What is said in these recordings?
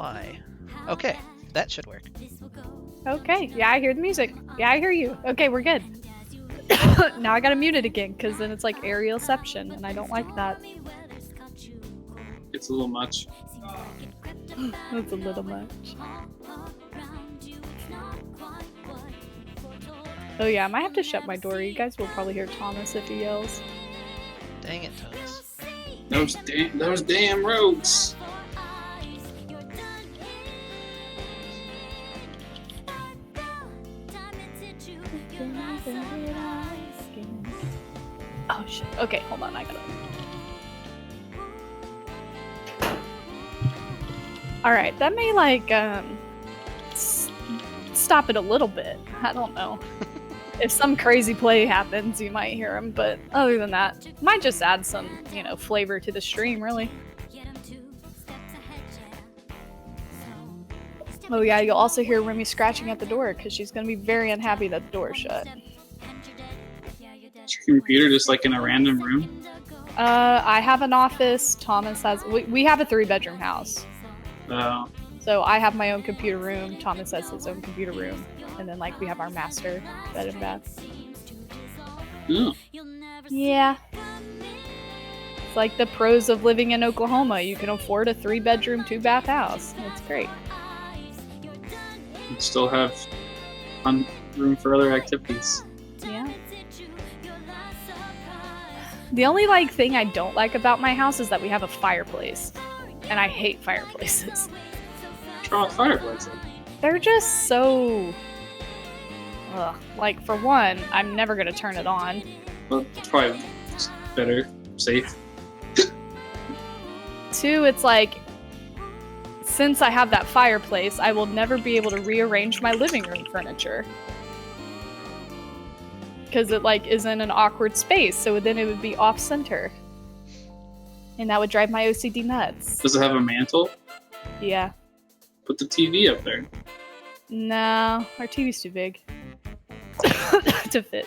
apply. Okay, that should work. Okay, yeah, I hear the music. Yeah, I hear you. Okay, we're good. Now I gotta mute it again, because then it's like aerialception, and I don't like that. It's a little much. That's a little much. Oh yeah, I might have to shut my door. You guys will probably hear Thomas if he yells. Dang it, Thomas. Those damn rogues. Oh shit. Okay, hold on, I gotta... Alright, that may like, stop it a little bit. I don't know. If some crazy play happens, you might hear him, but other than that, might just add some, you know, flavor to the stream, really. Oh yeah, you'll also hear Remy scratching at the door, because she's gonna be very unhappy that the door is shut. Is your computer just like in a random room? I have an office, Thomas has... We have a 3-bedroom house. So I have my own computer room, Thomas has his own computer room, and then like we have our master bed and bath. Oh. Yeah. It's like the pros of living in Oklahoma. You can afford a 3-bedroom, 2-bath house. It's great. You still have room for other activities. Yeah. The only like thing I don't like about my house is that we have a fireplace. And I hate fireplaces. What's wrong with fireplaces? They're just so... Ugh. Like, for one, I'm never gonna turn it on. Well, it's probably better, safe. 2, it's like... Since I have that fireplace, I will never be able to rearrange my living room furniture. Because it, like, is in an awkward space, so then it would be off-center. And that would drive my OCD nuts. Does it have a mantle? Yeah. Put the TV up there. No, our TV's too big. to fit.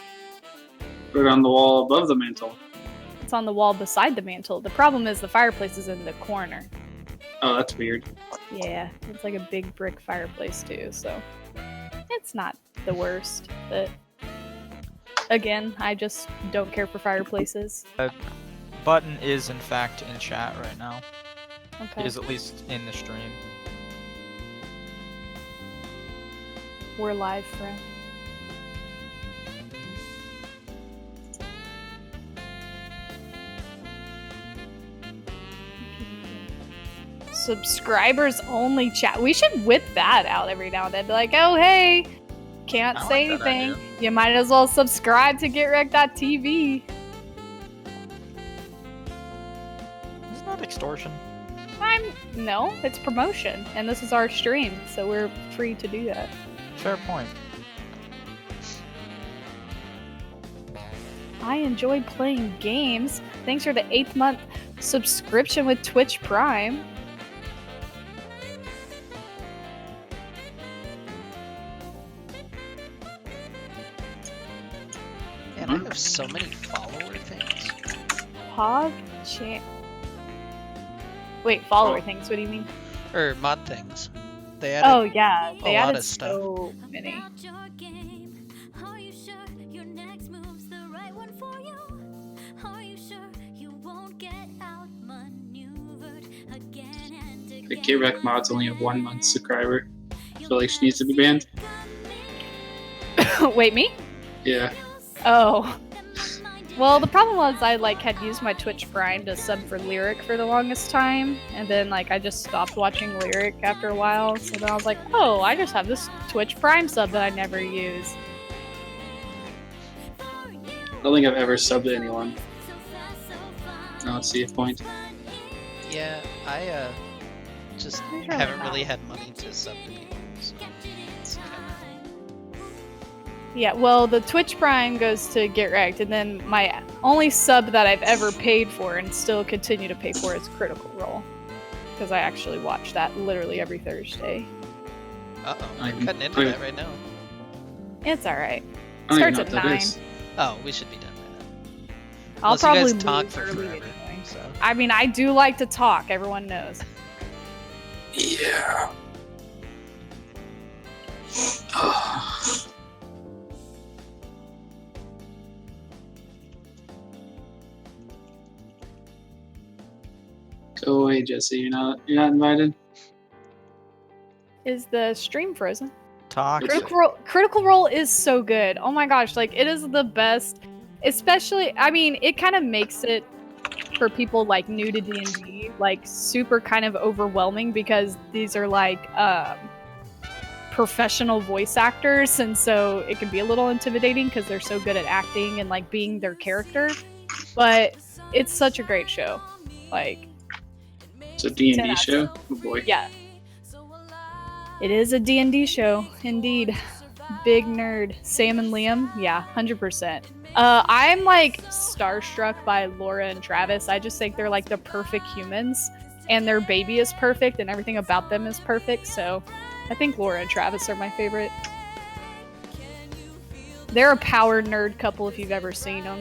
Put it on the wall above the mantle. It's on the wall beside the mantle. The problem is the fireplace is in the corner. Oh, that's weird. Yeah, it's like a big brick fireplace too, so... It's not the worst, but... Again, I just don't care for fireplaces. Button is in fact in chat right now. Okay. He is at least in the stream. We're live, friend. Subscribers only chat. We should whip that out every now and then. Be like, oh hey, can't say anything. You might as well subscribe to GetWrecked.tv. Isn't that extortion? No, it's promotion, and this is our stream, so we're free to do that. Fair point. I enjoy playing games. Thanks for the 8th month subscription with Twitch Prime. And I have so many follower things. Pog chan. Wait, follower things. What do you mean? Or mod things. They added Oh yeah, they a lot added of stuff. so many. The Get-Wrecked mods only have 1 month subscriber. I feel like she needs to be banned. Wait, me? Yeah. Oh. Well, the problem was I like had used my Twitch Prime to sub for Lyric for the longest time, and then like I just stopped watching Lyric after a while. So then I was like, oh, I just have this Twitch Prime sub that I never use. I don't think I've ever subbed to anyone. I don't see a point. Yeah, I just haven't really had money to sub to people. So it's kind of... Yeah, well, the Twitch Prime goes to Get Wrecked, and then my only sub that I've ever paid for and still continue to pay for is Critical Role. Because I actually watch that literally every Thursday. Uh-oh, I'm cutting into that right now. It's alright. I don't even Starts know at what that 9. is. Oh, we should be done by then. I'll Unless you probably guys talk leave for early forever, anyway. so. I mean, I do like to talk, everyone knows. Yeah. Go away, Jesse. You're not invited. Is the stream frozen? Talk. Critical Role is so good. Oh my gosh, like it is the best. Especially, I mean, it kind of makes it for people like new to D&D like super kind of overwhelming because these are like professional voice actors, and so it can be a little intimidating because they're so good at acting and like being their character. But it's such a great show. Like It's a D&D 10 out of show. Oh boy. yeah. It is a D&D show, indeed. Big nerd. Sam and Liam, yeah, 100%. I'm like starstruck by Laura and Travis. I just think they're like the perfect humans, and their baby is perfect, and everything about them is perfect. So I think Laura and Travis are my favorite. They're a power nerd couple if you've ever seen them.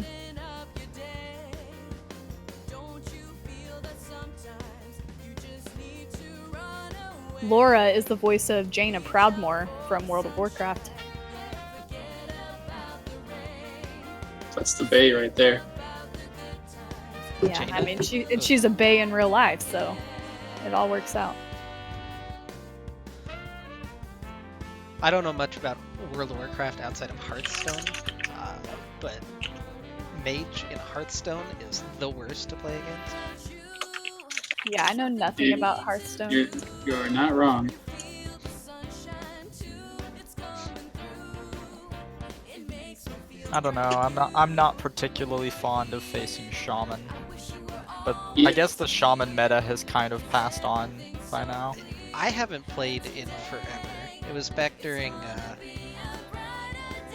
Laura is the voice of Jaina Proudmoore from World of Warcraft. That's the bay right there. Yeah, Jaina. I mean, she's a bae in real life, so it all works out. I don't know much about World of Warcraft outside of Hearthstone, but Mage in Hearthstone is the worst to play against. Yeah, I know nothing You- about Hearthstone. You're not wrong. I don't know. I'm not particularly fond of facing shaman, but Yeah. I guess the shaman meta has kind of passed on by now. I haven't played in forever. It was back during,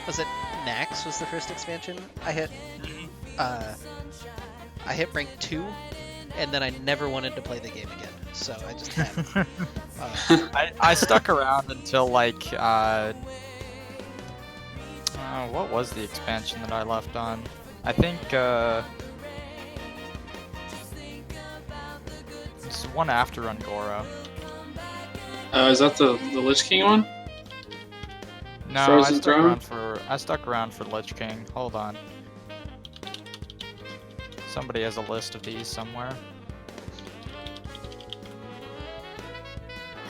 was it Nax was the first expansion? I hit rank 2, and then I never wanted to play the game again, so I just haven't. I stuck around until like what was the expansion that I left on? I think it's one after Angora. Is that the Lich King one? No, Frozen Throne? I stuck around for Lich King. Hold on. Somebody has a list of these somewhere.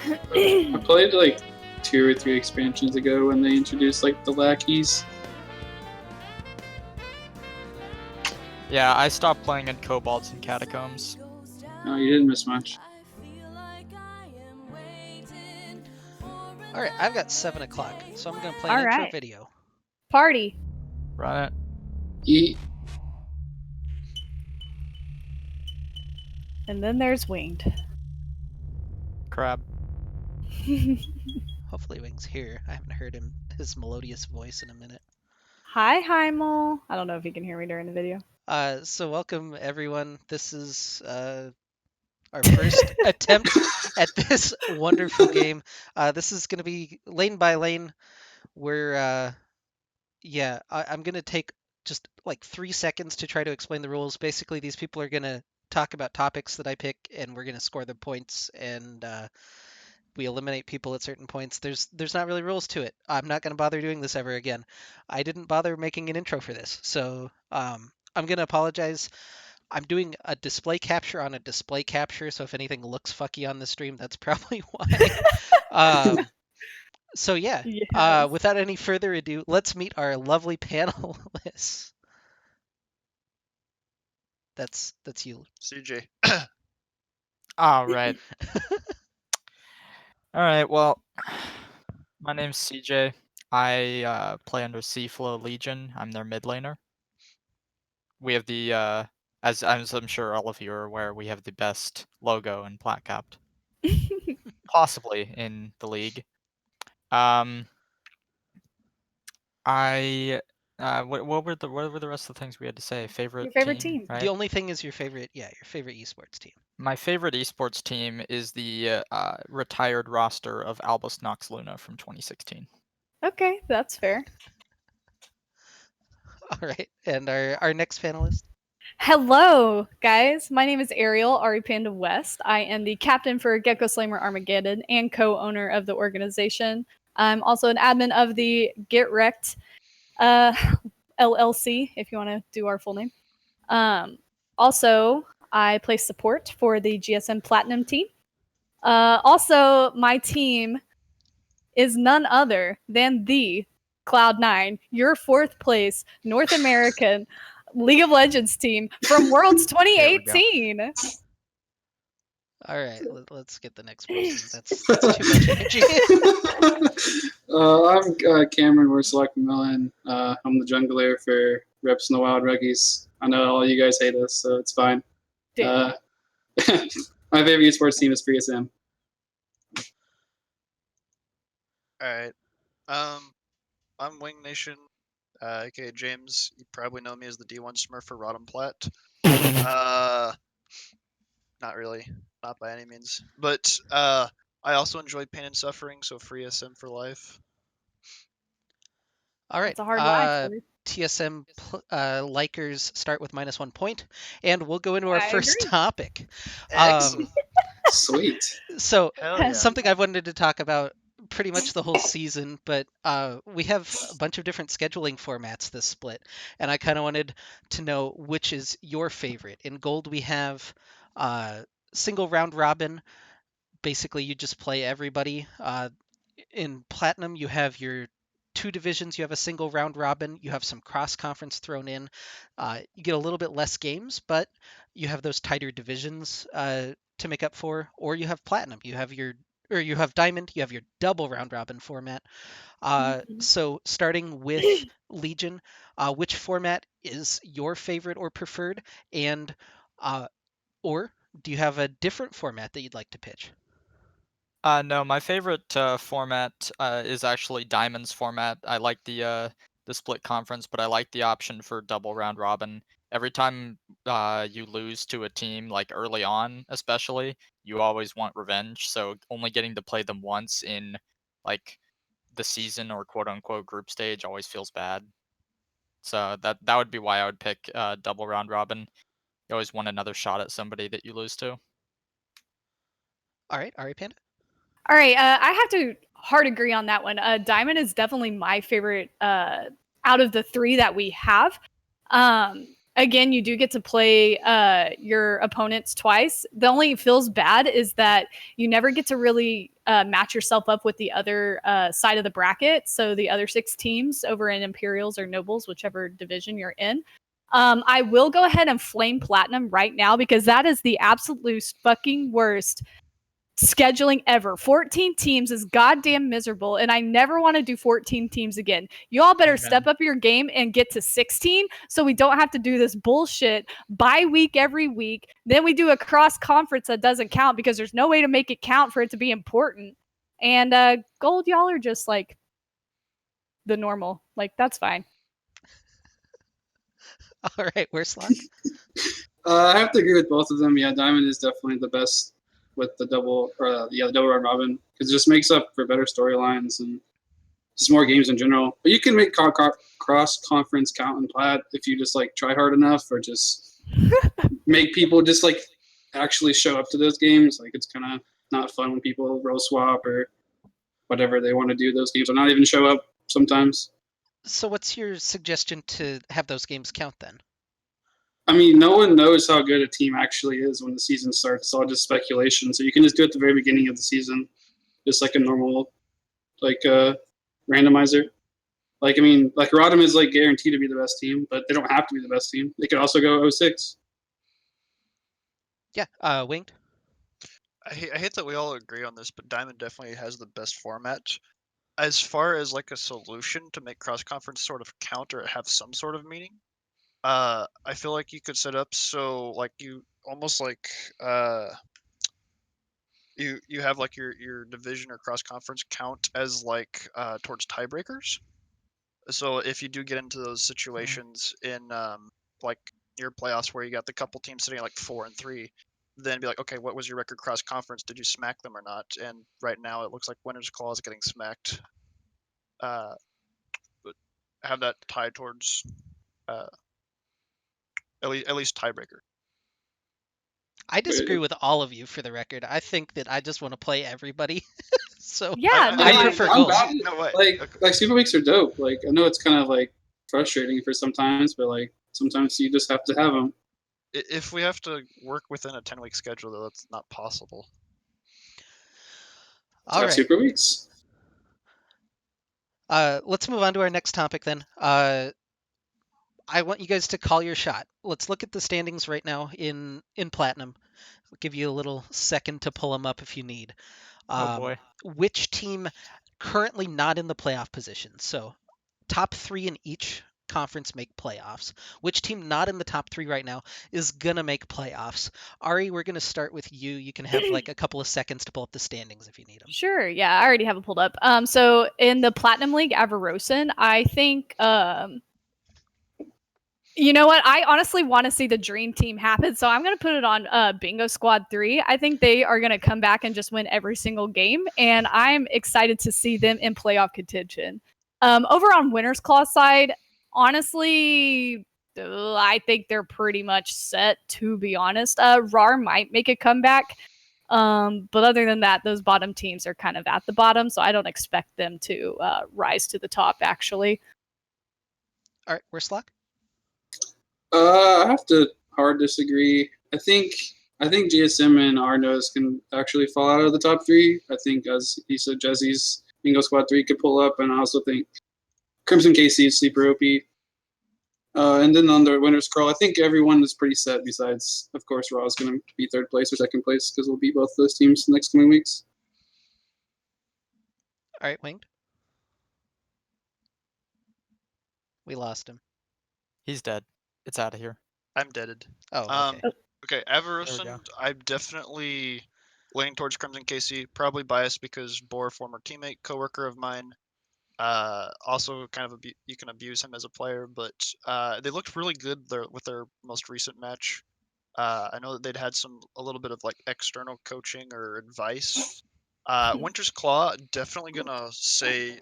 I played like 2 or 3 expansions ago when they introduced like the lackeys. Yeah, I stopped playing in Kobolds and Catacombs. No, you didn't miss much. Alright, I've got 7 o'clock, so I'm gonna play an intro Alright. video. Party. Run it. Eat. And then there's Winged. Crab. Hopefully Wing's here. I haven't heard his melodious voice in a minute. Hi, Heimel. I don't know if you can hear me during the video. So welcome everyone. This is our first attempt at this wonderful game. This is going to be lane by lane. Where I'm going to take just like 3 seconds to try to explain the rules. Basically, these people are going to talk about topics that I pick, and we're going to score the points, and we eliminate people at certain points. There's not really rules to it. I'm not going to bother doing this ever again. I didn't bother making an intro for this, so I'm going to apologize. I'm doing a display capture on a display capture, so if anything looks fucky on the stream, that's probably why. So yeah, Yes. without any further ado, let's meet our lovely panelists. That's you. CJ. All right. All right. Well, my name's CJ. I play under Seaflow Legion. I'm their mid laner. We have the as I'm sure all of you are aware, we have the best logo in Plat Capped, possibly in the league. What were the rest of the things we had to say? Your favorite team. right? The only thing is your favorite esports team. My favorite esports team is the retired roster of Albus Nox Luna from 2016. Okay, that's fair. All right, and our next panelist. Hello, guys. My name is Ariel, Ari Panda West. I am the captain for Gecko Slammer Armageddon and co-owner of the organization. I'm also an admin of the Get Wrecked uh, LLC, if you want to do our full name. Also, I play support for the GSM Platinum team. Also, my team is none other than the Cloud9, your fourth place North American League of Legends team from Worlds There we go. 2018. All right, let's get the next person. That's too much energy. I'm Cameron. We're Select Millen. I'm the jungler for Reps in the Wild Ruggies. I know all you guys hate us, so it's fine. Uh, my favorite esports team is FreeSM. All right. I'm Wing Nation, aka James. You probably know me as the D1 Smurf for Rodham Platt. Not really, not by any means. But I also enjoy pain and suffering, so free SM for life. All right. It's a hard life. TSM likers start with -1 point, and we'll go into our I first agree. topic. Excellent. Sweet. So Hell yeah. something I've wanted to talk about pretty much the whole season, but we have a bunch of different scheduling formats this split, and I kind of wanted to know which is your favorite. In Gold, we have single round robin. Basically, you just play everybody. In Platinum, you have your two divisions. You have a single round robin. You have some cross conference thrown in. You get a little bit less games, but you have those tighter divisions to make up for. Or you have Platinum. You have Diamond. You have your double round robin format. So starting with Legion, which format is your favorite or preferred? And or do you have a different format that you'd like to pitch? No, my favorite format is actually Diamond's format. I like the split conference, but I like the option for double round robin. Every time you lose to a team, like early on, especially, you always want revenge. So only getting to play them once in like the season or quote unquote group stage always feels bad. So that would be why I would pick double round robin. You always want another shot at somebody that you lose to. All right, Ari Panda. All right, I have to hard agree on that one. Diamond is definitely my favorite out of the three that we have. Again, you do get to play your opponents twice. The only feels bad is that you never get to really match yourself up with the other side of the bracket. So the other 6 teams over in Imperials or Nobles, whichever division you're in. I will go ahead and flame Platinum right now because that is the absolute fucking worst scheduling ever. 14 teams is goddamn miserable, and I never want to do 14 teams again. You all better step up your game and get to 16 so we don't have to do this bullshit bye week every week. Then we do a cross conference that doesn't count because there's no way to make it count for it to be important. And Gold, y'all are just like the normal. Like, that's fine. All right, where's Slock? I have to agree with both of them. Yeah, Diamond is definitely the best with the double, or the double round robin, because it just makes up for better storylines and just more games in general. But you can make cross conference count in Plat if you just like try hard enough, or just make people just like actually show up to those games. Like it's kind of not fun when people roll swap or whatever they want to do those games, or not even show up sometimes. So what's your suggestion to have those games count then? I mean, no one knows how good a team actually is when the season starts. It's all just speculation. So you can just do it at the very beginning of the season, just like a normal, like randomizer. Like I mean, like Rodham is like guaranteed to be the best team, but they don't have to be the best team. They could also go 06. Yeah, Winged. I hate that we all agree on this, but Diamond definitely has the best format. As far as like a solution to make cross conference sort of count or have some sort of meaning, I feel like you could set up so like you almost like you have like your division or cross conference count as like towards tiebreakers. So if you do get into those situations in like your playoffs where you got the couple teams sitting at like 4-3, then be like, okay, what was your record cross conference? Did you smack them or not? And right now it looks like Winners Claw is getting smacked. But have that tied towards uh, At least tiebreaker. I disagree with all of you, for the record. I think that I just want to play everybody. So Yeah, no, I mean, prefer I'm goals. bad. No way. Like Okay. like Super Weeks are dope. Like I know it's kind of like frustrating for sometimes, but like sometimes you just have to have them. If we have to work within a 10-week schedule, though, that's not possible. All Have right. Super Weeks. Let's move on to our next topic then. I want you guys to call your shot. Let's look at the standings right now in Platinum. I'll give you a little second to pull them up if you need. Oh boy. Which team currently not in the playoff position? So top 3 in each conference make playoffs. Which team not in the top 3 right now is gonna make playoffs? Ari, we're gonna start with you. You can have like a couple of seconds to pull up the standings if you need them. Sure. Yeah, I already have it pulled up. So in the Platinum League, Avarosan, I think, you know what? I honestly want to see the dream team happen, so I'm gonna put it on Bingo Squad 3. I think they are gonna come back and just win every single game, and I'm excited to see them in playoff contention. Over on Winners Claw side, honestly, I think they're pretty much set. To be honest, RAR might make a comeback, but other than that, those bottom teams are kind of at the bottom, so I don't expect them to rise to the top. Actually, All right, where's Slock? I have to hard disagree. I think GSM and Arnos can actually fall out of the top 3. I think, as he said, Jesse's Bingo Squad 3 could pull up, and I also think Crimson KC is sleeper OP. And then on the winners crawl, I think everyone is pretty set. Besides, of course, Raw is going to be 3rd place or 2nd place because we'll beat both those teams the next coming weeks. All right, Winged. We lost him. He's dead. It's out of here. I'm deaded. Oh, okay. Okay, There we Avarosan, go. I'm definitely leaning towards Crimson KC. Probably biased because Boar, former teammate, coworker of mine. Also, kind of you can abuse him as a player, but they looked really good there with their most recent match. I know that they'd had a little bit of like external coaching or advice. Winter's Claw, definitely gonna say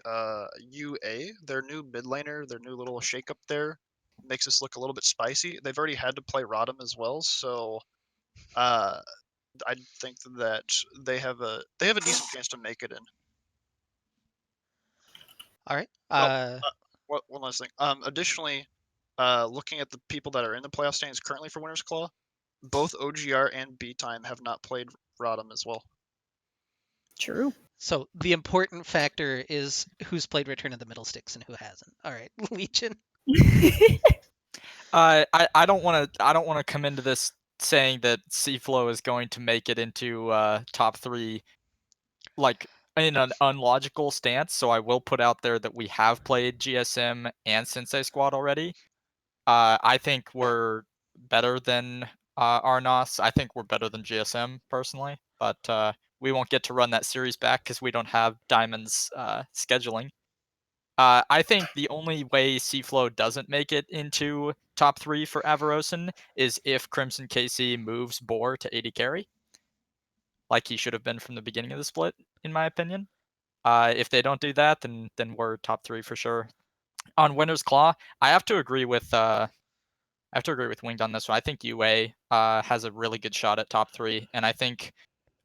UA, their new mid laner, their new little shake up there, makes this look a little bit spicy. They've already had to play Rodham as well, so uh, I think that they have a decent chance to make it in. All right. One last thing. Additionally, looking at the people that are in the playoff standings currently for Winter's Claw, both OGR and B Time have not played Rodham as well. true. So the important factor is who's played Return of the Middle Sticks and who hasn't. All right, Legion. I don't want to come into this saying that Seaflow is going to make it into top 3, like in an unlogical stance. So I will put out there that we have played GSM and Sensei Squad already. I think we're better than Arnos. I think we're better than GSM personally, but we won't get to run that series back because we don't have Diamond's scheduling. I think the only way Seaflow doesn't make it into top 3 for Avarosan is if Crimson KC moves Boar to 80 carry, like he should have been from the beginning of the split, in my opinion. If they don't do that, then we're top 3 for sure. On Winner's Claw, I have to agree with Winged on this one. I think UA has a really good shot at top 3, and I think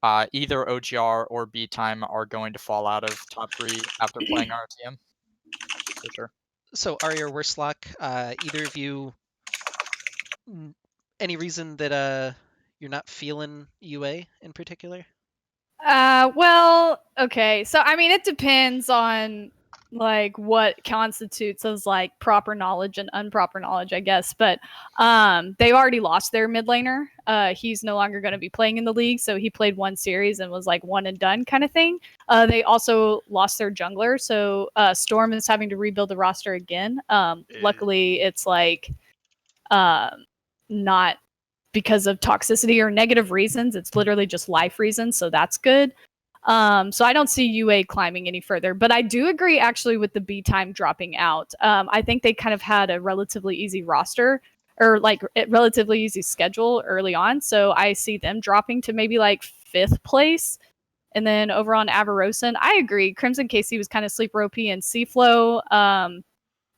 either OGR or B Time are going to fall out of top 3 after playing RTM. For sure. So Ari or Worslock, either of you, any reason that you're not feeling UA in particular? Well, okay. So I mean, it depends on like what constitutes as like proper knowledge and improper knowledge, I guess. But they already lost their mid laner. He's no longer going to be playing in the league, so he played one series and was like one and done kind of thing. They also lost their jungler, so Storm is having to rebuild the roster again. Luckily, it's like not because of toxicity or negative reasons. It's literally just life reasons, so that's good. So I don't see UA climbing any further, but I do agree actually with the B Time dropping out. I think they kind of had a relatively easy roster or like a relatively easy schedule early on, so I see them dropping to maybe like 5th place. And then over on Avarosan, I agree. Crimson KC was kind of sleeper OP and Seaflow.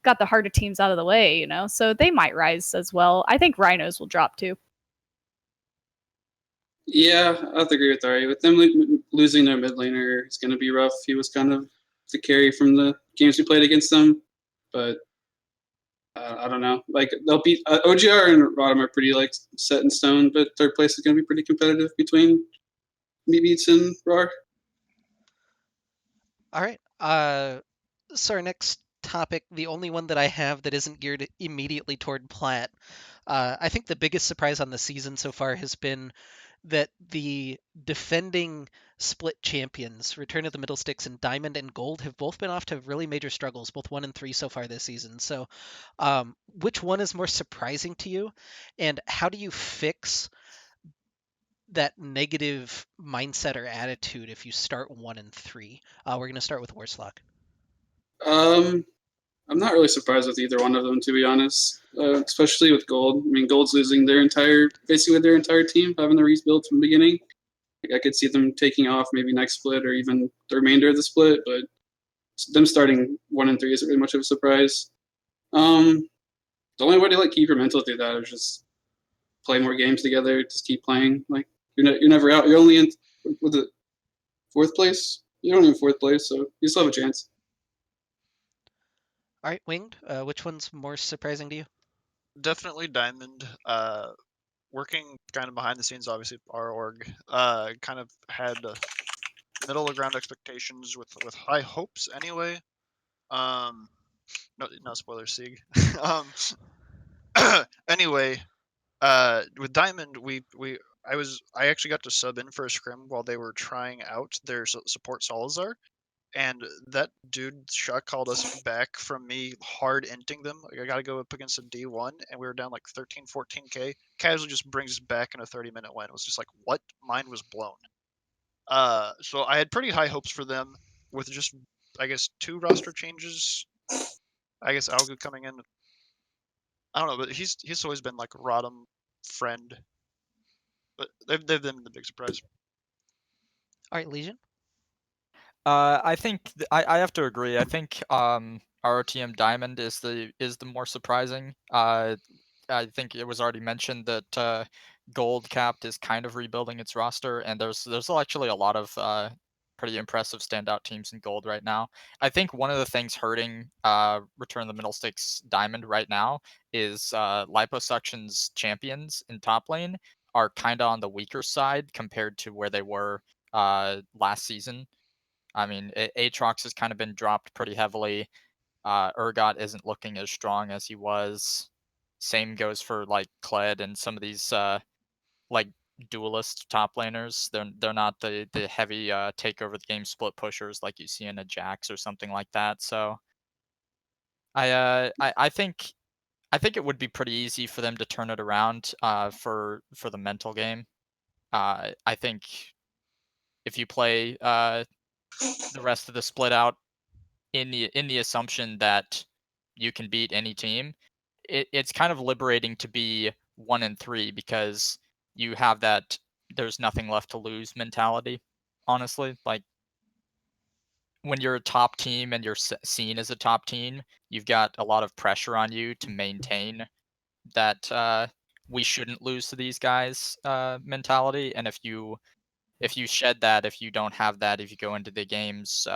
got the harder teams out of the way, you know, so they might rise as well. I think Rhinos will drop too. Yeah, I have to agree with Ari. With them losing their mid laner, it's going to be rough. He was kind of the carry from the games we played against them, but I don't know. Like they'll beat OGR and Rodham are pretty like set in stone, but third place is going to be pretty competitive between Beats and RAR. All right. So our next topic, the only one that I have that isn't geared immediately toward Plat. I think the biggest surprise on the season so far has been that the defending split champions, Return of the Middle Sticks and Diamond and Gold, have both been off to really major struggles, both 1 and 3 so far this season. So, which one is more surprising to you, and how do you fix that negative mindset or attitude if you start 1 and 3? We're going to start with Warslock. I'm not really surprised with either one of them, to be honest. Especially with Gold. I mean, Gold's losing basically their entire team, having to rebuild from the beginning. Like, I could see them taking off maybe next split or even the remainder of the split, but them starting 1 and 3 isn't really much of a surprise. The only way to keep your mental through that is just play more games together. Just keep playing. Like you're never out. You're only in with the 4th place. You're only in 4th place, so you still have a chance. All right, Winged, which one's more surprising to you? Definitely Diamond. Working kind of behind the scenes, obviously our org kind of had middle of ground expectations with high hopes anyway. No spoilers, Sieg. Anyway, with Diamond, I actually got to sub in for a scrim while they were trying out their support Salazar, and that dude Shuck called us back from me hard inting them. Like, I got to go up against a D1, and we were down like 13, 14k. Casually just brings us back in a 30-minute win. It was just like, what? Mine was blown. So I had pretty high hopes for them with just, I guess, 2 roster changes. I guess Algu coming in. I don't know, but he's always been like Rodham friend. But they've been the big surprise. All right, Legion. I think I have to agree. I think ROTM Diamond is the more surprising. I think it was already mentioned that Gold Capped is kind of rebuilding its roster, and there's actually a lot of pretty impressive standout teams in Gold right now. I think one of the things hurting Return of the Middle Sticks Diamond right now is Liposuction's champions in top lane are kind of on the weaker side compared to where they were last season. I mean, Aatrox has kind of been dropped pretty heavily. Urgot isn't looking as strong as he was. Same goes for like Kled and some of these like duelist top laners. They're not the heavy take over the game split pushers like you see in a Jax or something like that. So I think it would be pretty easy for them to turn it around for the mental game. I think if you play the rest of the split out in the assumption that you can beat any team, it's kind of liberating to be 1 and 3 because you have that there's nothing left to lose mentality. Honestly, like when you're a top team and you're seen as a top team, you've got a lot of pressure on you to maintain that we shouldn't lose to these guys mentality. And if you shed that, if you don't have that, if you go into the games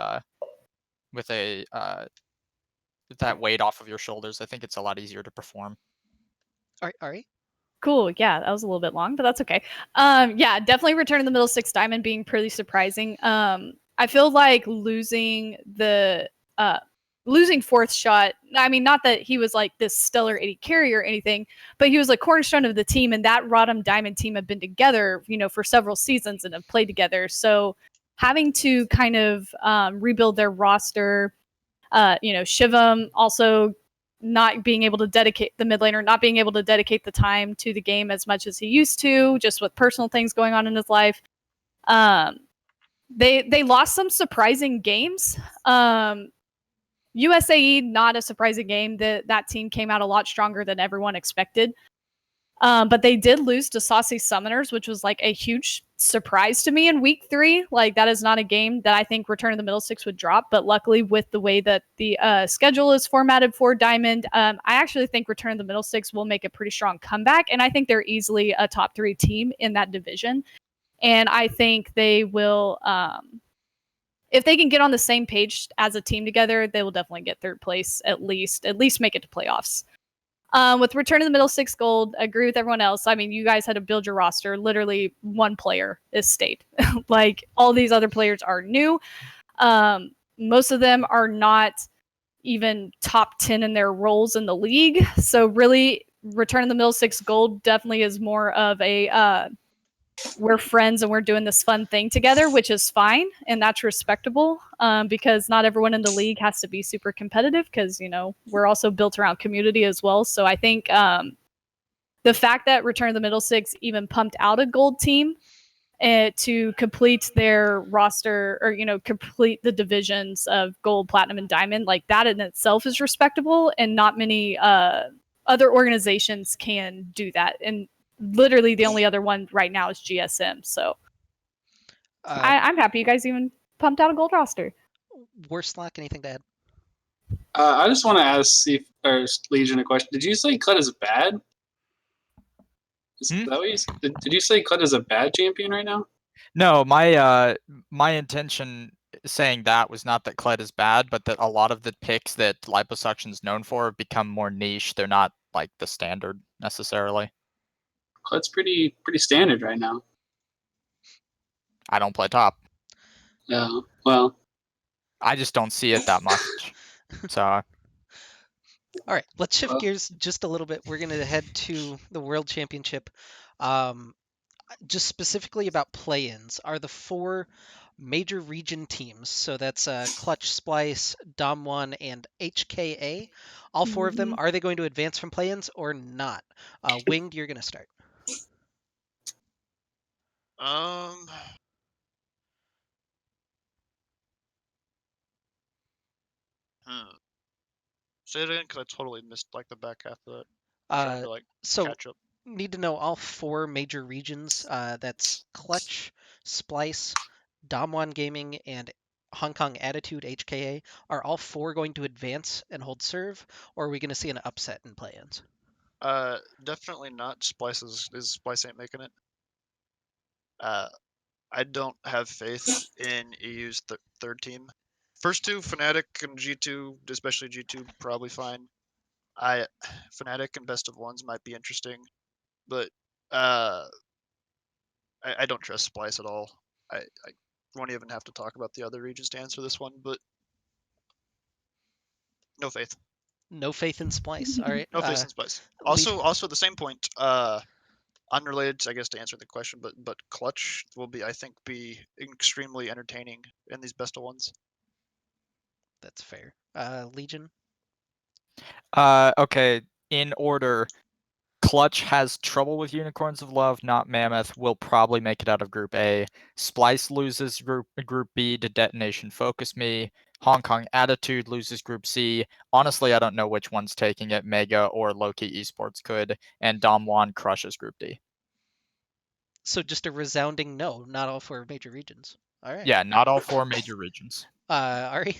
with that weight off of your shoulders, I think it's a lot easier to perform. All right, Ari. Cool. Yeah, that was a little bit long, but that's okay. Yeah, definitely Return of the Middle Six Diamond being pretty surprising. I feel like losing 4th shot. I mean, not that he was like this stellar 80 carry or anything, but he was like cornerstone of the team, and that Rodham Diamond team have been together, for several seasons and have played together. So having to kind of rebuild their roster, Shivam also not being able to dedicate the mid laner, not being able to dedicate the time to the game as much as he used to, just with personal things going on in his life. They lost some surprising games. USAE, not a surprising game. That team came out a lot stronger than everyone expected. But they did lose to Saucy Summoners, which was like a huge surprise to me in week 3. Like, that is not a game that I think Return of the Middle Six would drop. But luckily, with the way that the schedule is formatted for Diamond, I actually think Return of the Middle Six will make a pretty strong comeback. And I think they're easily a top 3 team in that division. And I think they will, if they can get on the same page as a team together, they will definitely get third place, at least make it to playoffs. With Return of the Middle Six Gold, I agree with everyone else. I mean, you guys had to build your roster. Literally, one player is stayed. Like, all these other players are new. Most of them are not even top 10 in their roles in the league. So really, Return of the Middle Six Gold definitely is more of a we're friends and we're doing this fun thing together, which is fine and that's respectable, because not everyone in the league has to be super competitive, because we're also built around community as well. So I think the fact that Return of the Middle Six even pumped out a gold team to complete their roster, or complete the divisions of gold, platinum, and diamond, like that in itself is respectable, and not many other organizations can do that. And literally the only other one right now is GSM. So I'm happy you guys even pumped out a gold roster. Worstlock, anything to add? I just want to ask Legion a question. Did you say Cut is bad? Is that what you said? Did you say Cut is a bad champion right now? No, my intention saying that was not that Kled is bad, but that a lot of the picks that liposuction's known for have become more niche. They're not like the standard necessarily. Cut's pretty standard right now. I don't play top. Yeah, well, I just don't see it that much. So all right, let's shift gears just a little bit. We're going to head to the World Championship. Just specifically about play-ins, are the 4 major region teams. So that's Clutch, Splice, Dom1, and HKA. All 4 of them, are they going to advance from play-ins or not? Winged, you're going to start. Say it again, because I totally missed like the back half of that. Trying to so catch up. Need to know all 4 major regions. That's Clutch, Splice, Dom1 Gaming, and Hong Kong Attitude HKA. Are all 4 going to advance and hold serve, or are we going to see an upset in play-ins? Definitely not. Splice ain't making it. I don't have faith in EU's third team. First 2, Fnatic and G2, especially G2, probably fine. Fnatic and best of ones might be interesting, but I don't trust Splice at all. I won't even have to talk about the other regions to answer this one, but no faith. No faith in Splice. All right. No faith in Splice. Also, at the same point, unrelated, I guess, to answer the question, but Clutch will be extremely entertaining in these best of ones. That's fair. Legion. okay, in order, Clutch has trouble with Unicorns of Love, not Mammoth, will probably make it out of Group A. Splice loses Group B to Detonation Focus Me. Hong Kong Attitude loses Group C. Honestly, I don't know which one's taking it. Mega or Loki Esports could. And Dom1 crushes Group D. So just a resounding no, not all 4 major regions. All right. Yeah, not all 4 major regions. Ari?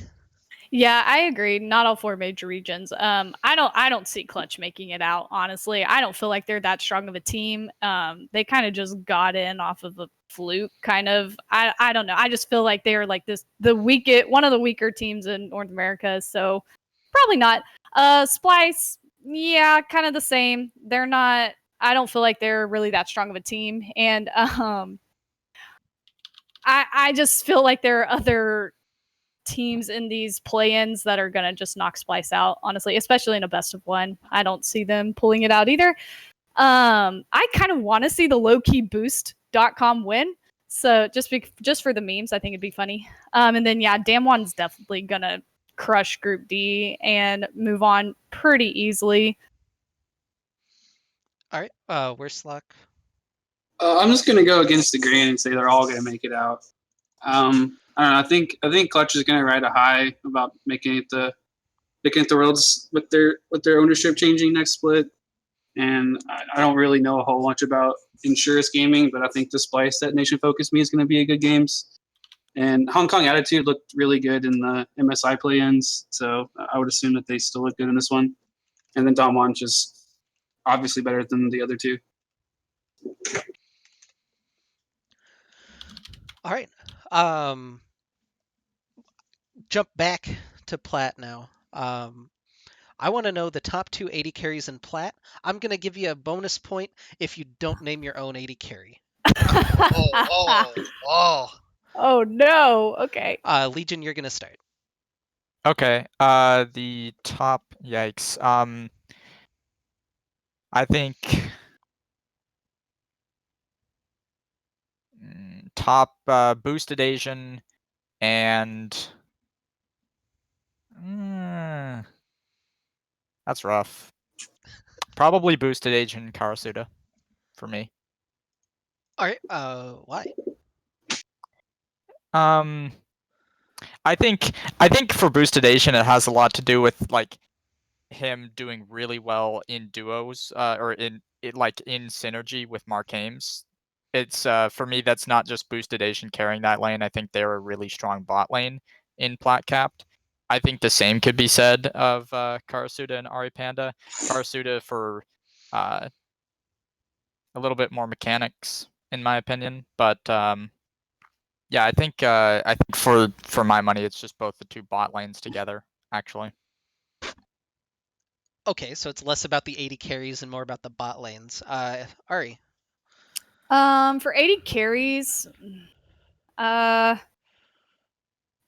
Yeah, I agree. Not all 4 major regions. I don't see Clutch making it out, honestly. I don't feel like they're that strong of a team. They kind of just got in off of a fluke, kind of. I don't know. I just feel like they're like one of the weaker teams in North America, so probably not. Splice, yeah, kind of the same. They're not. I don't feel like they're really that strong of a team, and I just feel like there are other teams in these play-ins that are gonna just knock Splice out, honestly, especially in a best of one. I don't see them pulling it out either. I kind of want to see the low-key boost.com win. So just for the memes, I think it'd be funny. And then yeah, Damwon's definitely gonna crush Group D and move on pretty easily. All right. Worstlock. I'm just gonna go against the grain and say they're all gonna make it out. I don't know. I think Clutch is gonna ride a high about making it the Worlds with their ownership changing next split, and I don't really know a whole bunch about Insurance Gaming, but I think the Splice that Nation Focus Me is going to be a good games. And Hong Kong Attitude looked really good in the MSI play-ins, so I would assume that they still look good in this one. And then Damwon just obviously better than the other two. All right. Jump back to Plat now. I want to know the top two 80 carries in Plat. I'm going to give you a bonus point if you don't name your own 80 carry. Oh. Oh no. Okay. Legion, you're going to start. Okay. The top. Yikes. I think top boosted Asian and that's rough. Probably boosted Asian Karasuda for me. All right. Why? I think for boosted Asian it has a lot to do with like him doing really well in duos or in synergy with Mark Ames. It's for me that's not just boosted Asian carrying that lane. I think they're a really strong bot lane in Plat Capped. I think the same could be said of Karasuda and Ari Panda. Karasuda for a little bit more mechanics in my opinion, but yeah, I think for my money it's just both the two bot lanes together actually. Okay, so it's less about the 80 carries and more about the bot lanes. Ari. For 80 carries, I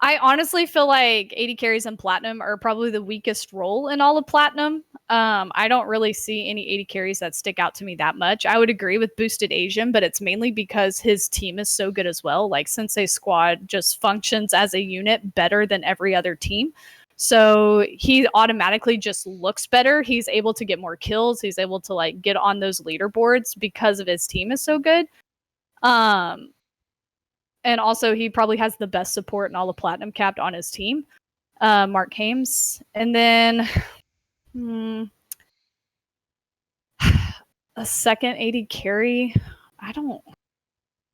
honestly feel like 80 carries in Platinum are probably the weakest role in all of Platinum. I don't really see any 80 carries that stick out to me that much. I would agree with Boosted Asian, but it's mainly because his team is so good as well. Like Sensei Squad just functions as a unit better than every other team. So he automatically just looks better. He's able to get more kills. He's able to like get on those leaderboards because of his team is so good. And also, he probably has the best support in all of Platinum Capped on his team, Mark Hames. And then a second 80 carry. I don't,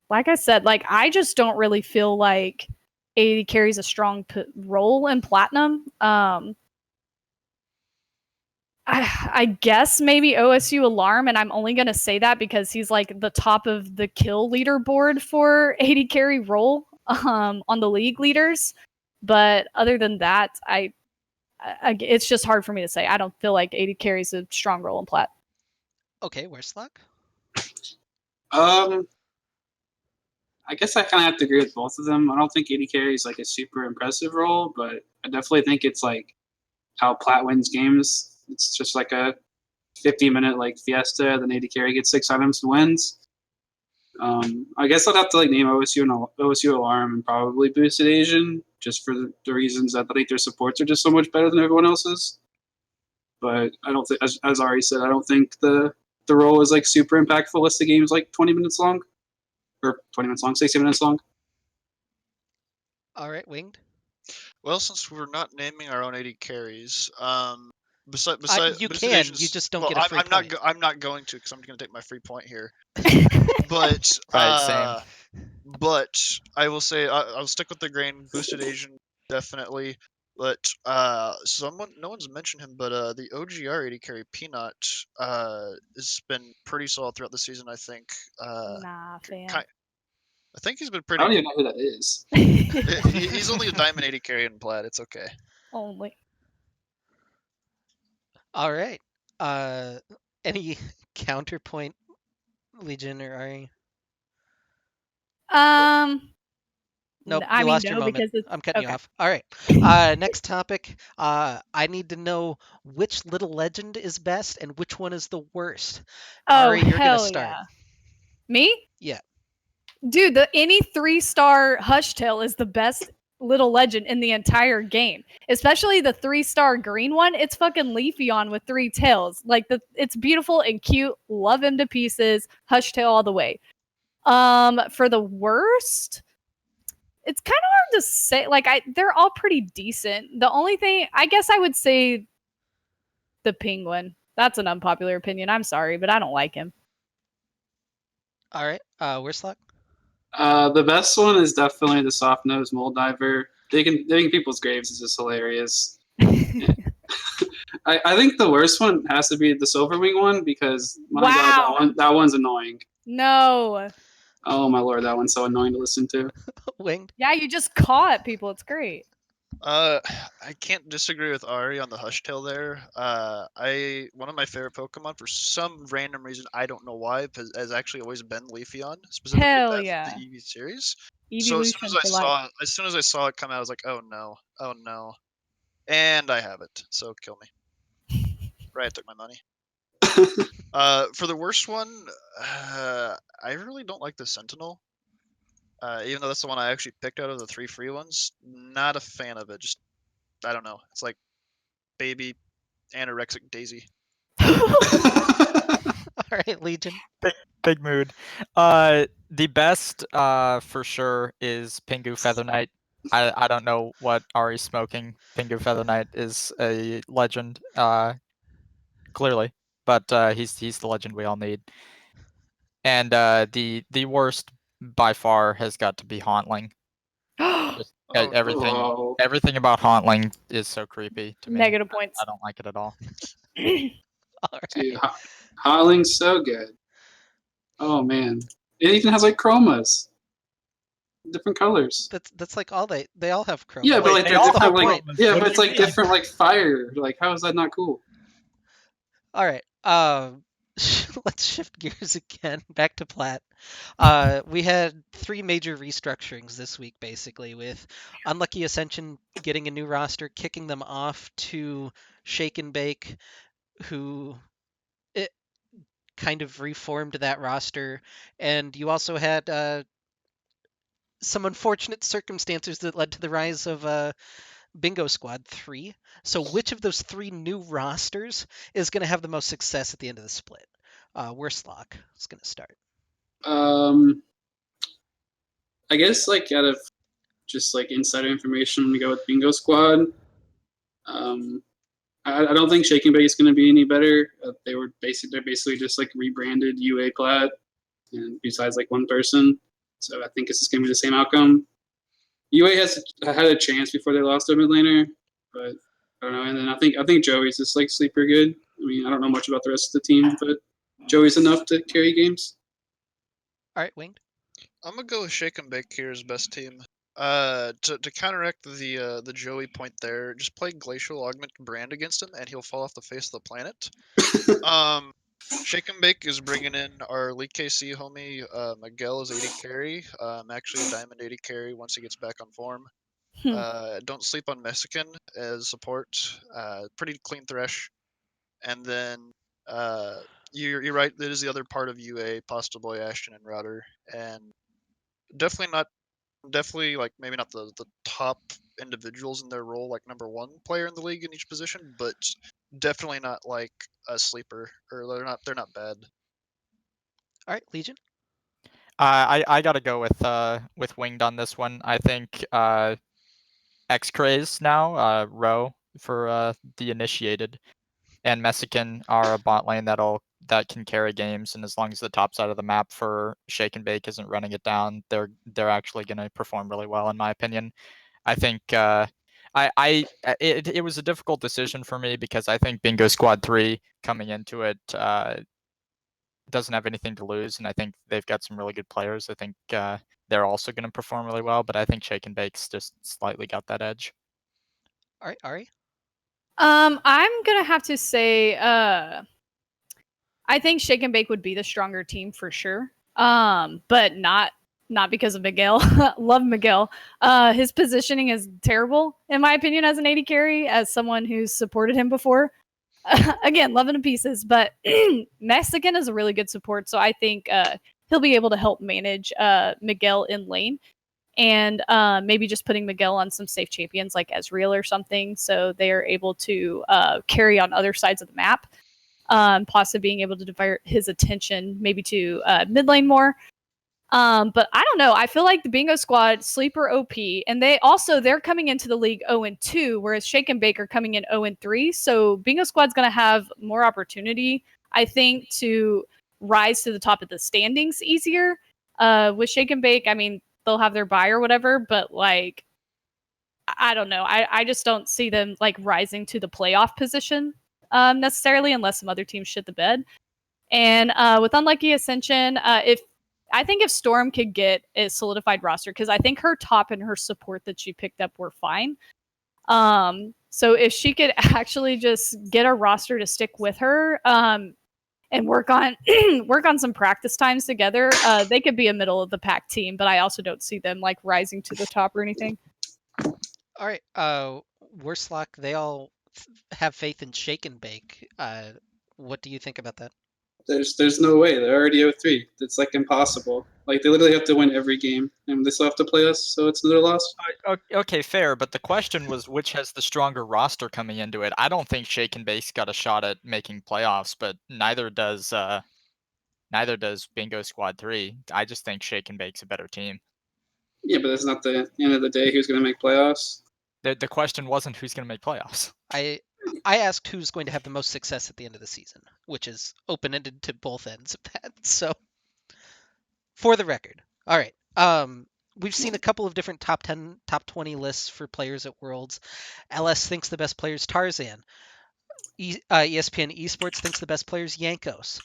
like I said, like I just don't really feel like 80 carries a strong role in Platinum. I guess maybe OSU Alarm, and I'm only going to say that because he's like the top of the kill leaderboard for 80 carry role on the league leaders. But other than that, it's just hard for me to say. I don't feel like 80 carries a strong role in Plat. Okay, where's Slack? I guess I kind of have to agree with both of them. I don't think 80 carry is like a super impressive role, but I definitely think it's like how Plat wins games. It's just like a 50-minute like fiesta, then 80 carry gets 6 items and wins. I guess I'd have to like name OSU and OSU Alarm and probably Boosted Asian, just for the reasons that I think their supports are just so much better than everyone else's. But I don't think, as Ari said, I don't think the role is like super impactful unless the game is like 20 minutes long, or 20 minutes long, 60 minutes long. All right, Winged. Well, since we're not naming our own 80 carries, You Boosted can, Asian's- you just don't well, get a free point. I'm not going to because I'm going to take my free point here. But Right, same. but I will say I'll stick with the grain. Boosted Asian definitely. But no one's mentioned him, but the OGR 80 carry Peanut has been pretty solid throughout the season. I think. Nah, fam. I think he's been I pretty. don't even know who that is. He's only a diamond 80 carry in Plat. It's okay. Only. All right. Any counterpoint, Legion or Ari? Nope, I you mean, lost your no, moment. because it's I'm cutting you okay. off. All right. Next topic. I need to know which little legend is best and which one is the worst. Oh, Ari, you're gonna hell start. yeah. Me? Yeah. Dude, any 3-star Hushtail is the best little legend in the entire game. Especially the 3-star green one. It's fucking Leafeon with 3 tails. Like it's beautiful and cute. Love him to pieces. Hushtail all the way. For the worst, it's kind of hard to say. Like they're all pretty decent. The only thing I guess I would say the penguin. That's an unpopular opinion. I'm sorry, but I don't like him. All right. Where's Slock? The best one is definitely the soft nose mold diver. Digging people's graves is just hilarious. I think the worst one has to be the Silverwing one because my God, that one's annoying. No. Oh my lord, that one's so annoying to listen to. Winged. Yeah, you just caught people. It's great. I can't disagree with Ari on the Hushtail there. One of my favorite Pokemon for some random reason, I don't know why, has actually always been Leafeon, specifically Hell the yeah. EV series. Evolution for life. As soon as I saw it come out, I was like, oh no, and I have it. So kill me. Right, took my money. For the worst one, I really don't like the Sentinel. Even though that's the one I actually picked out of the 3 free ones, not a fan of it. Just I don't know. It's like baby anorexic Daisy. All right, Legion. Big mood. The best for sure is Pingu Feather Knight. I don't know what Ari's smoking. Pingu Feather Knight is a legend, clearly, but he's the legend we all need. And the worst by far has got to be Hauntling. Just, Oh, everything about Hauntling is so creepy to me. Negative points. I don't like it at all. All Dude, right. Howling's so good. Oh man, it even has like chromas, different colors. That's like all they all have chroma. Yeah, but like they they're all different. have Like chromas. yeah, What but do it's you like mean? different like fire. Like how is that not cool? All right. Let's shift gears again back to Plat. We had 3 major restructurings this week, basically, with Unlucky Ascension getting a new roster, kicking them off to Shake and Bake, who it kind of reformed that roster, and you also had some unfortunate circumstances that led to the rise of Bingo Squad 3. So, which of those 3 new rosters is going to have the most success at the end of the split? Worstlock is going to start. I guess like out of just like insider information, I'm gonna go with Bingo Squad. Um, I don't think Shake and Bake is going to be any better. They're basically just like rebranded UA Plat, and besides like one person, so I think it's just going to be the same outcome. UA has had a chance before they lost their mid laner, but I don't know. And then I think Joey's just like sleeper good. I mean, I don't know much about the rest of the team, but Joey's enough to carry games. All right, Winged. I'm gonna go with Shake and Bake here as best team. To counteract the Joey point there, just play Glacial Augment Brand against him, and he'll fall off the face of the planet. Shake and Bake is bringing in our Elite KC homie. Miguel is 80 carry. Actually a Diamond 80 carry once he gets back on form. Don't sleep on Mexican as support. Pretty clean thresh. And then you're right. That is the other part of UA, Pasta Boy, Ashton, and Router, and definitely like maybe not the top individuals in their role, like number 1 player in the league in each position, but definitely not like a sleeper, or they're not bad. All right, Legion. I gotta go with Winged on this one. I think X Craze now, Row for the initiated, and Mexican are a bot lane that can carry games, and as long as the top side of the map for Shake and Bake isn't running it down, they're actually gonna perform really well in my opinion. I think it was a difficult decision for me because I think Bingo Squad 3 coming into it doesn't have anything to lose, and I think they've got some really good players. I think they're also going to perform really well, but I think Shake and Bake's just slightly got that edge. All right, Ari. I'm gonna have to say, I think Shake and Bake would be the stronger team for sure. But not because of Miguel. Love Miguel. His positioning is terrible, in my opinion, as an 80 carry, as someone who's supported him before. Again, loving him pieces, but Mexican is a really good support, so I think he'll be able to help manage Miguel in lane, and maybe just putting Miguel on some safe champions like Ezreal or something, so they are able to carry on other sides of the map, possibly being able to divert his attention maybe to mid lane more. But I don't know. I feel like the Bingo Squad sleeper OP, and they're coming into the league 0-2, whereas Shake and Bake are coming in 0-3. So Bingo Squad's going to have more opportunity, I think, to rise to the top of the standings easier. With Shake and Bake, I mean, they'll have their bye or whatever, but like, I don't know. I just don't see them like rising to the playoff position necessarily, unless some other teams shit the bed. And with Unlucky Ascension, if Storm could get a solidified roster, because I think her top and her support that she picked up were fine. So if she could actually just get a roster to stick with her, and work on work on some practice times together, they could be a middle of the pack team. But I also don't see them like rising to the top or anything. All right. Worslock, they all have faith in Shake and Bake. What do you think about that? There's no way. They're already 0-3. It's like impossible. Like they literally have to win every game, and they still have to play us, so it's another loss. Okay, fair. But the question was which has the stronger roster coming into it. I don't think Shake and Bake's got a shot at making playoffs, but neither does Bingo Squad 3. I just think Shake and Bake's a better team. Yeah, but it's not the end of the day who's going to make playoffs. The question wasn't who's going to make playoffs. I asked who's going to have the most success at the end of the season, which is open-ended to both ends of that. So, for the record, all right. We've seen a couple of different top 10, top 20 lists for players at Worlds. LS thinks the best player is Tarzan. ESPN Esports thinks the best player is Yankos.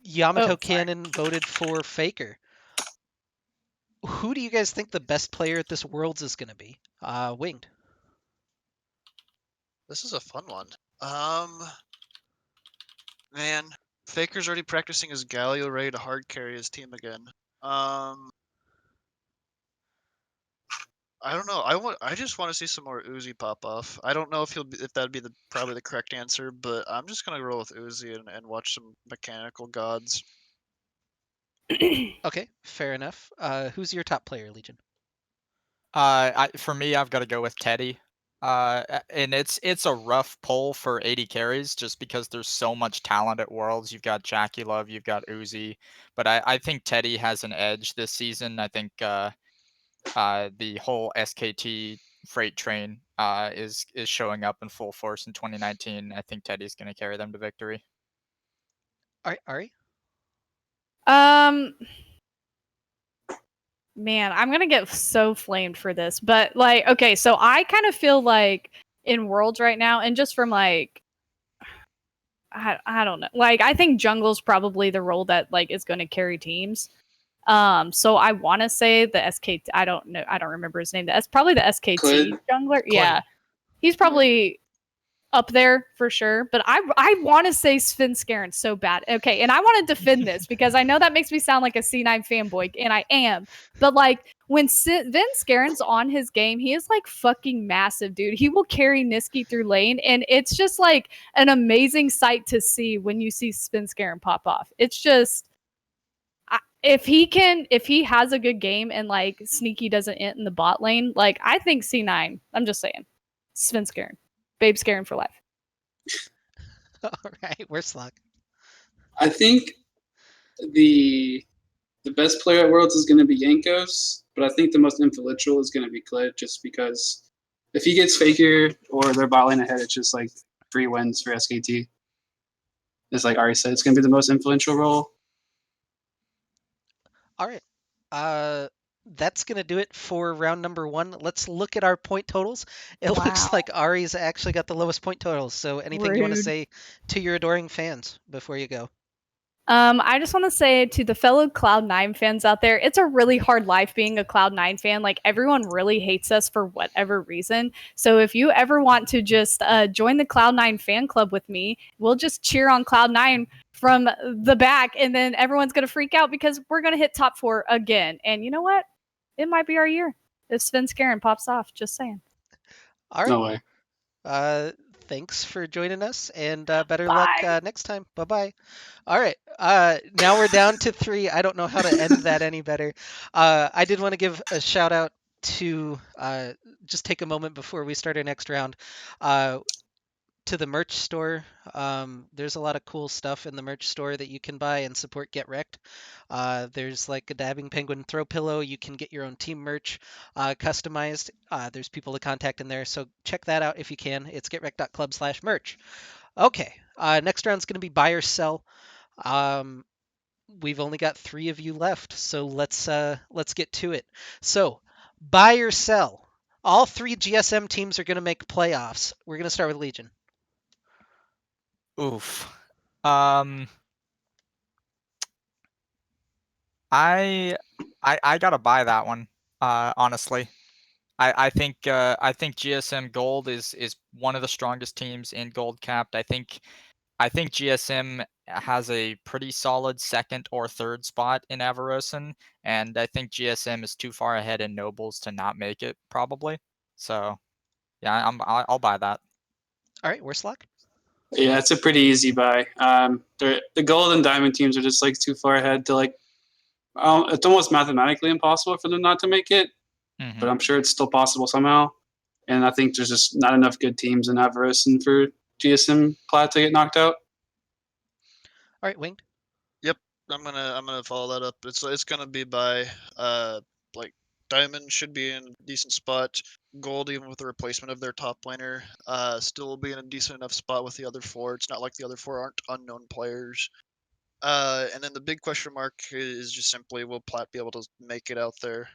Yamato Cannon voted for Faker. Who do you guys think the best player at this Worlds is going to be? Winged. This is a fun one. Man, Faker's already practicing his Galio, ready to hard carry his team again. I don't know. I just want to see some more Uzi pop off. I don't know if that'd be probably the correct answer, but I'm just gonna roll with Uzi and watch some mechanical gods. Okay, fair enough. Who's your top player, Legion? For me, I've got to go with Teddy. And it's a rough pull for 80 carries just because there's so much talent at Worlds. You've got Jackie Love, you've got Uzi, but I think Teddy has an edge this season. I think the whole SKT freight train is showing up in full force in 2019. I think Teddy's going to carry them to victory. All right, Ari? Man, I'm gonna get so flamed for this, but like, okay, so I kind of feel like in Worlds right now, and just from like, I don't know, like I think jungle's probably the role that like is going to carry teams. So I want to say the SKT. I don't know. I don't remember his name. That's probably the SKT Clint. jungler. Yeah, he's probably up there for sure. But I want to say Svenskeren so bad. Okay, and I want to defend this because I know that makes me sound like a C9 fanboy, and I am. But like when Svenskeren's on his game, he is like fucking massive, dude. He will carry Niski through lane, and it's just like an amazing sight to see when you see Svenskeren pop off. It's just if he has a good game and like Sneaky doesn't int in the bot lane, like I think C9. I'm just saying, Svenskeren. Babe scaring for life. All right, where's Slock? I think the best player at Worlds is going to be Yankos, but I think the most influential is going to be Kled, just because if he gets Faker or their bot lane ahead, it's just like 3 wins for SKT. It's like Ari said, it's going to be the most influential role. All right. That's going to do it for round number 1. Let's look at our point totals. It looks like Ari's actually got the lowest point totals. So anything you want to say to your adoring fans before you go? I just want to say to the fellow Cloud9 fans out there, it's a really hard life being a Cloud9 fan. Like, everyone really hates us for whatever reason. So if you ever want to just join the Cloud9 fan club with me, we'll just cheer on Cloud9 from the back, and then everyone's going to freak out because we're going to hit top 4 again. And you know what? It might be our year if Svenskeren pops off. Just saying. All right. No way. Thanks for joining us, and better luck next time. Bye-bye. All right. Now we're down to 3. I don't know how to end that any better. I did want to give a shout out to just take a moment before we start our next round to the merch store. There's a lot of cool stuff in the merch store that you can buy and support Get Wrecked. There's like a Dabbing Penguin throw pillow. You can get your own team merch customized. There's people to contact in there, so check that out if you can. It's getwrecked.club/merch. Okay, next round's going to be buy or sell. Um, we've only got 3 of you left, so let's get to it. So, buy or sell. All 3 GSM teams are going to make playoffs. We're going to start with Legion. Oof. I gotta buy that one. Honestly, I think GSM Gold is one of the strongest teams in Gold Capped. I think GSM has a pretty solid second or third spot in Avarosan, and I think GSM is too far ahead in Nobles to not make it probably. So yeah, I'll buy that. All right, Worstlock. Yeah, it's a pretty easy buy. The gold and diamond teams are just like too far ahead to like. It's almost mathematically impossible for them not to make it, Mm-hmm. but I'm sure it's still possible somehow. And I think there's just not enough good teams in Avarice and for GSM Plat to get knocked out. All right, Winged. Yep, I'm gonna follow that up. It's gonna be by like Diamond should be in a decent spot. Gold, even with the replacement of their top laner, still will be in a decent enough spot with the other 4. It's not like the other 4 aren't unknown players. And then the big question mark is just simply, will Plat be able to make it out there?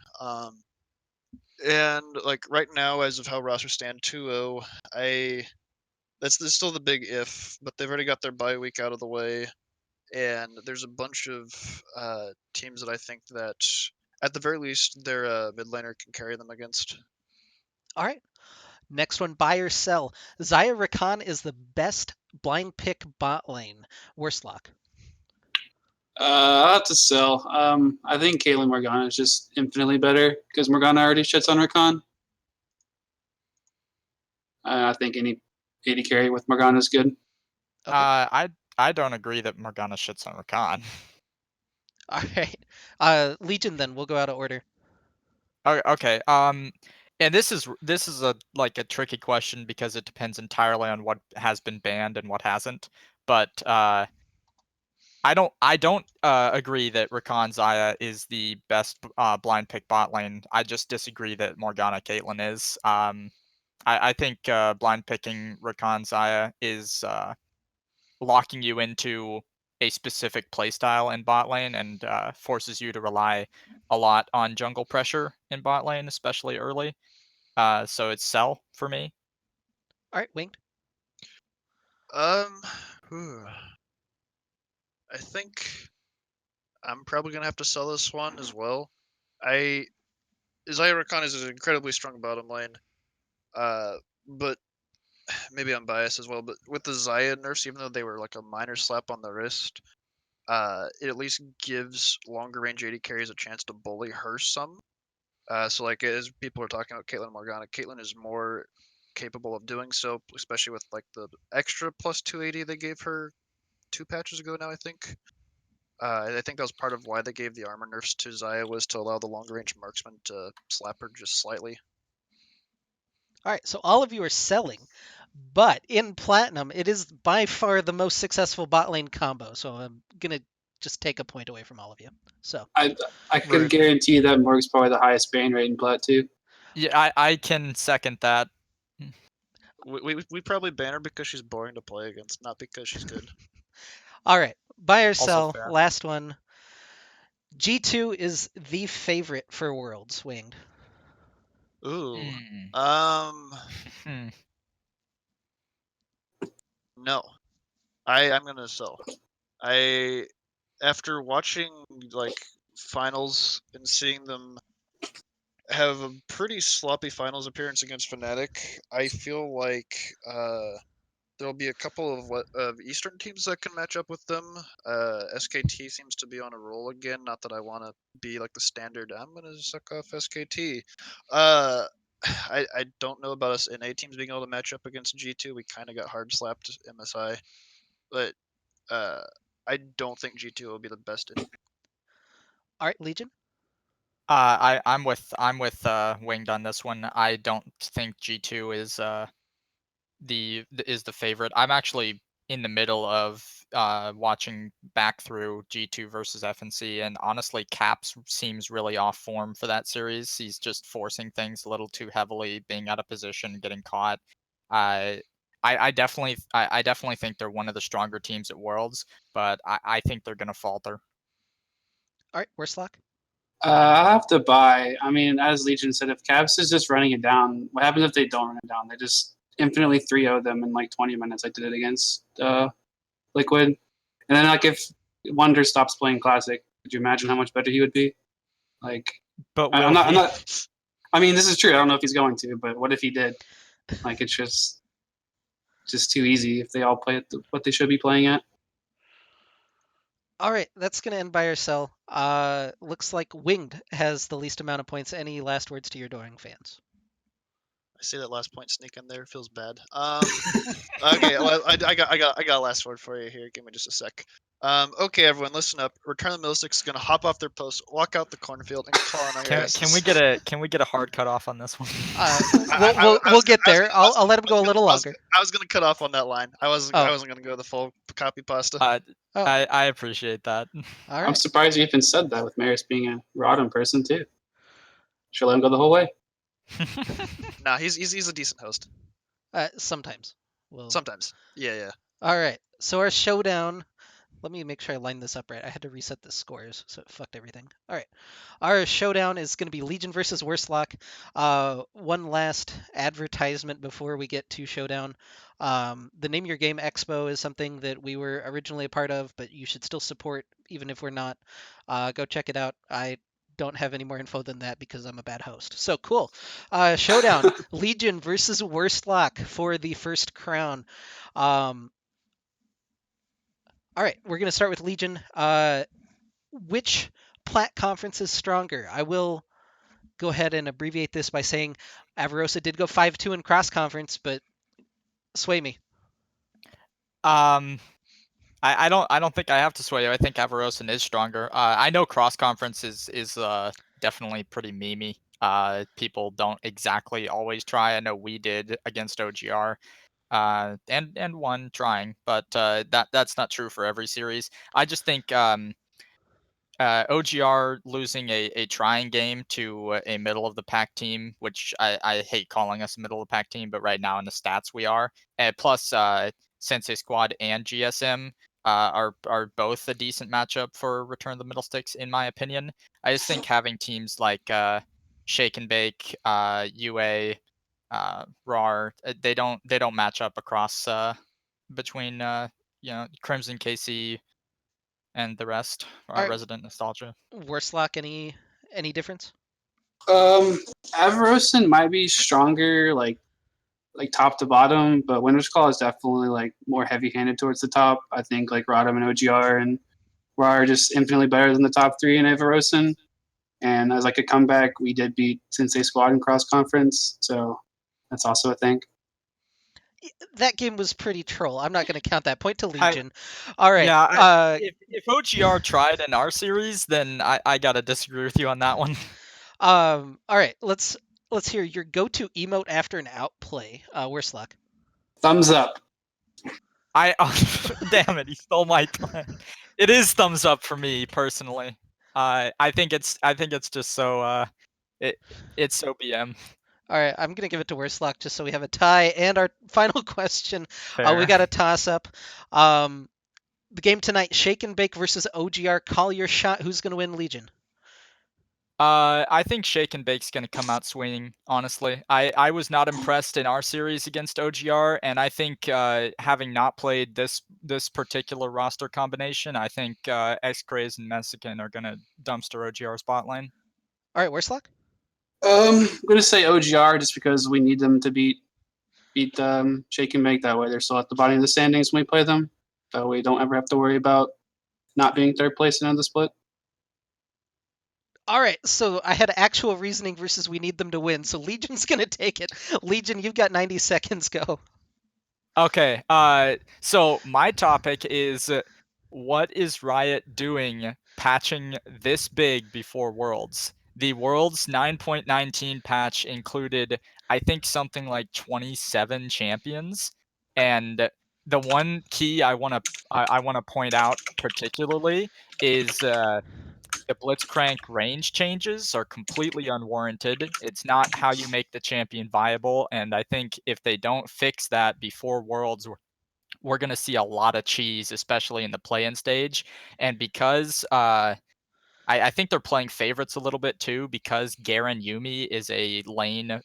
And like right now, as of how roster stand 2-0, that's still the big if, but they've already got their bye week out of the way, and there's a bunch of teams that I think that at the very least their mid laner can carry them against. All right. Next one, buy or sell. Zaya Rakan is the best blind pick bot lane. Worstlock. I'll have to sell. I think Caitlyn Morgana is just infinitely better because Morgana already shits on Rakan. I think any AD carry with Morgana is good. I don't agree that Morgana shits on Rakan. All right. Legion then. We'll go out of order. Okay. And this is a like a tricky question because it depends entirely on what has been banned and what hasn't. But I don't agree that Rakan Zaya is the best blind pick bot lane. I just disagree that Morgana Caitlyn is. I think blind picking Rakan Zaya is locking you into a specific playstyle in bot lane and forces you to rely a lot on jungle pressure in bot lane, especially early. So it's sell for me. All right, Winged. Um, whew. I think I'm probably gonna have to sell this one as well. I Zaya Rakan is an incredibly strong bottom lane, but maybe I'm biased as well. But with the Zaya nerfs, even though they were like a minor slap on the wrist, it at least gives longer range AD carries a chance to bully her some. So like as people are talking about Caitlyn Morgana, Caitlyn is more capable of doing so, especially with like the extra plus 280 they gave her 2 patches ago now, I think. I think that was part of why they gave the armor nerfs to Zaya, was to allow the longer range marksman to slap her just slightly. All right, so all of you are selling, but in Platinum, it is by far the most successful bot lane combo. So I'm gonna just take a point away from all of you. So I can Rude. guarantee that Morg's probably the highest ban rate in Plat too. Yeah, I can second that. We probably ban her because she's boring to play against, not because she's good. all right, buy or Also sell. fair. Last one. G2 is the favorite for Worlds. Winged. Ooh. Hmm. Hmm. No. I'm gonna sell. I After watching like finals and seeing them have a pretty sloppy finals appearance against Fnatic, I feel like there'll be a couple of Eastern teams that can match up with them. SKT seems to be on a roll again. Not that I want to be like the standard. I'm gonna suck off SKT. Uh, I don't know about us NA teams being able to match up against G2. We kind of got hard slapped MSI, but uh, I don't think G2 will be the best in. All right, Legion. I'm with Winged on this one. I don't think G2 is is the favorite. I'm actually in the middle of watching back through G2 versus FNC, and honestly, Caps seems really off form for that series. He's just forcing things a little too heavily, being out of position, getting caught. Uh, I definitely think they're one of the stronger teams at Worlds, but I think they're gonna falter. All right, Worslock. I have to buy. I mean, as Legion said, if Cavs is just running it down, what happens if they don't run it down? They just infinitely 3-0 them in like 20 minutes. I did it against Liquid. And then, like, if Wonder stops playing Classic, could you imagine how much better he would be? Like, But I'm will not. I'm he? not. I mean, this is true. I don't know if he's going to, but what if he did? Like, it's just too easy if they all play at what they should be playing at. All right, that's gonna end by our cell. Looks like Winged has the least amount of points. Any last words to your Doring fans? I see that last point sneak in there. Feels bad. Okay, well, I got a last word for you here. Give me just a sec. Okay, everyone, listen up. Return of the Middlesticks is gonna hop off their post, walk out the cornfield, and claw on your asses. Can we get a hard cut off on this one? We'll get there. I'll let him go a little longer. I was gonna cut off on that line. I wasn't Oh. gonna go the full copy pasta. Oh, I appreciate that. all I'm right. surprised you even said that with Maris being a Rodham person, too. Should let him go the whole way. Nah, he's a decent host. Sometimes. Well. Sometimes. Yeah. All right. So our showdown. Let me make sure I line this up right. I had to reset the scores, so it fucked everything. All right. Our showdown is going to be Legion versus Worstlock. One last advertisement before we get to showdown. The Name Your Game Expo is something that we were originally a part of, but you should still support even if we're not. Go check it out. I don't have any more info than that because I'm a bad host. So cool. Showdown Legion versus Worstlock for the first crown. All right, we're going to start with Legion. Which plat conference is stronger? I will go ahead and abbreviate this by saying Avarosa did go 5-2 in cross conference, but sway me. I don't think I have to sway you. I think Avarosan is stronger. I know cross conference is definitely pretty memey. People don't exactly always try. I know we did against OGR. And won trying, but that's not true for every series. I just think OGR losing a trying game to a middle of the pack team, which I hate calling us a middle of the pack team, but right now in the stats we are. Plus, Sensei Squad and GSM are both a decent matchup for Return of the Middle Sticks, in my opinion. I just think having teams like Shake and Bake, UA, RAR, they don't match up across between Crimson KC and the rest, All right, Resident Nostalgia. Worstlock, any difference? Avarosan might be stronger, like top to bottom, but Winter's Call is definitely like more heavy-handed towards the top. I think like Rodham and OGR and RAR are just infinitely better than the top three in Avarosan. And as like a comeback, we did beat Sensei Squad in cross conference, so that's also a thing. That game was pretty troll. I'm not going to count that. Point to Legion. All right. Yeah, if OGR tried in our series, then I gotta disagree with you on that one. All right. Let's hear your go-to emote after an outplay. Worstlock. Thumbs up. Damn it, he stole my plan. It is thumbs up for me personally. I think it's just so it's so BM. All right, I'm gonna give it to Worstlock just so we have a tie. And our final question, Fair. we got a toss-up. The game tonight: Shake and Bake versus OGR. Call your shot. Who's gonna win, Legion? I think Shake and Bake's gonna come out swinging. Honestly, I was not impressed in our series against OGR, and I think having not played this particular roster combination, I think X-Craze and Mexican are gonna dumpster OGR spot lane. All right, Worstlock. I'm gonna say OGR just because we need them to beat Shake and Bake. That way they're still at the bottom of the standings when we play them. That way we don't ever have to worry about not being third place in the split. All right, so I had actual reasoning versus we need them to win. So Legion's gonna take it. Legion, you've got 90 seconds. Go. Okay. So my topic is what is Riot doing patching this big before Worlds? The world's 9.19 patch included, I think, something like 27 champions, and the one key I want to point out particularly is the Blitzcrank range changes are completely unwarranted. It's not how you make the champion viable, and I think if they don't fix that before Worlds, we're going to see a lot of cheese, especially in the play-in stage. And because I think they're playing favorites a little bit too, because Garen Yumi is a lane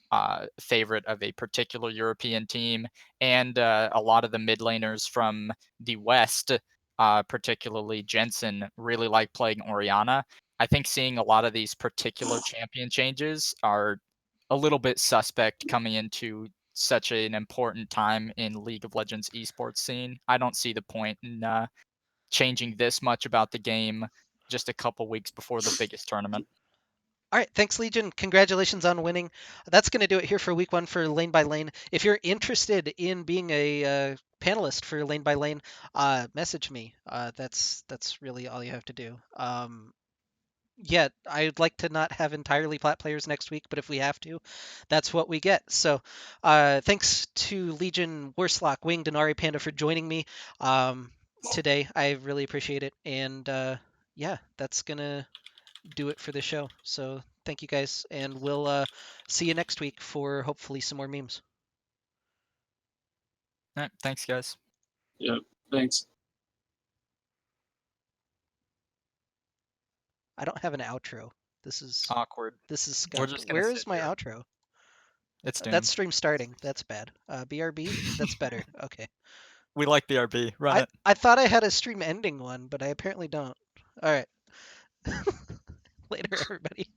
favorite of a particular European team, and a lot of the mid laners from the West, particularly Jensen, really like playing Oriana. I think seeing a lot of these particular champion changes are a little bit suspect coming into such an important time in League of Legends esports scene. I don't see the point in changing this much about the game just a couple weeks before the biggest tournament. All right, thanks, Legion. Congratulations on winning. That's going to do it here for week one for Lane by Lane. If you're interested in being a panelist for Lane by Lane, message me. That's really all you have to do. Yeah, I'd like to not have entirely plat players next week, but if we have to, that's what we get. So, thanks to Legion, Worslock, Winged, and Ari Panda for joining me today. I really appreciate it. And yeah, that's gonna do it for the show. So thank you guys, and we'll see you next week for hopefully some more memes. All right, thanks, guys. Yeah, thanks. I don't have an outro. This is Awkward. We're scuffed. just gonna Where sit is my here. outro? It's That's doomed. stream starting. That's bad. BRB. That's better. Okay. We like BRB. Run it. I thought I had a stream ending one, but I apparently don't. All right. Later, everybody.